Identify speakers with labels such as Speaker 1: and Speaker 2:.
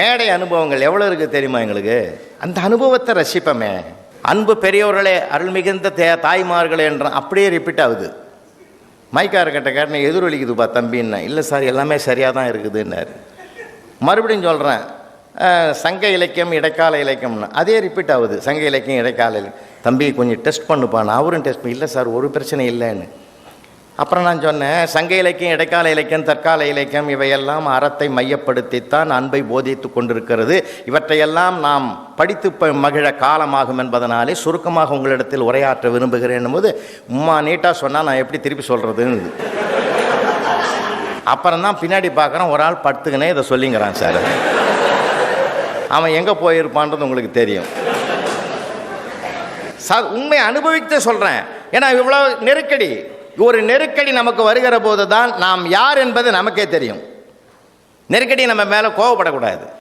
Speaker 1: மேடை அனுபவங்கள் எவ்வளோ இருக்குது தெரியுமா எங்களுக்கு? அந்த அனுபவத்தை ரசிப்பமே. அன்பு பெரியவர்களே, அருள் மிகுந்த தாய்மார்களே என்ற அப்படியே ரிப்பீட் ஆகுது. மைக்காரர்கிட்ட கேட்டேன், எதிரொலிக்குதுப்பா தம்பின்னா. இல்லை சார், எல்லாமே சரியாக தான் இருக்குதுன்னாரு. மறுபடியும் சொல்கிறேன், சங்க இலக்கியம் இடைக்கால இலக்கியம்னு அதே ரிப்பீட் ஆகுது. சங்க இலக்கியம் இடைக்கால இலக்கியம். தம்பி கொஞ்சம் டெஸ்ட் பண்ணுப்பான்னு. அவரும் டெஸ்ட் பண்ணி, இல்லை சார் ஒரு பிரச்சனை இல்லைன்னு. அப்புறம் நான் சொன்னேன், சங்க இலக்கியம் இடைக்கால இலக்கியம் தற்கால இலக்கியம் இவையெல்லாம் அறத்தை மையப்படுத்தித்தான் அன்பை போதித்து கொண்டிருக்கிறது. இவற்றையெல்லாம் நாம் படித்து மகிழ காலமாகும் என்பதனாலே சுருக்கமாக உங்களிடத்தில் உரையாற்ற விரும்புகிறேன் போது உம்மா நீட்டாக சொன்னால் நான் எப்படி திருப்பி சொல்கிறதுன்னு. அப்புறம் தான் பின்னாடி பார்க்குறேன், ஒரு ஆள் படுத்துக்கினே இதை சொல்லிங்கிறான் சார். அவன் எங்கே போயிருப்பான்றது உங்களுக்கு தெரியும் சார். உண்மை அனுபவித்து சொல்கிறேன். ஏன்னா இவ்வளோ நெருக்கடி, ஒரு நெருக்கடி நமக்கு வருகிற போது தான் நாம் யார் என்பது நமக்கே தெரியும். நெருக்கடி நம்ம மேலே கோவப்படக்கூடாது.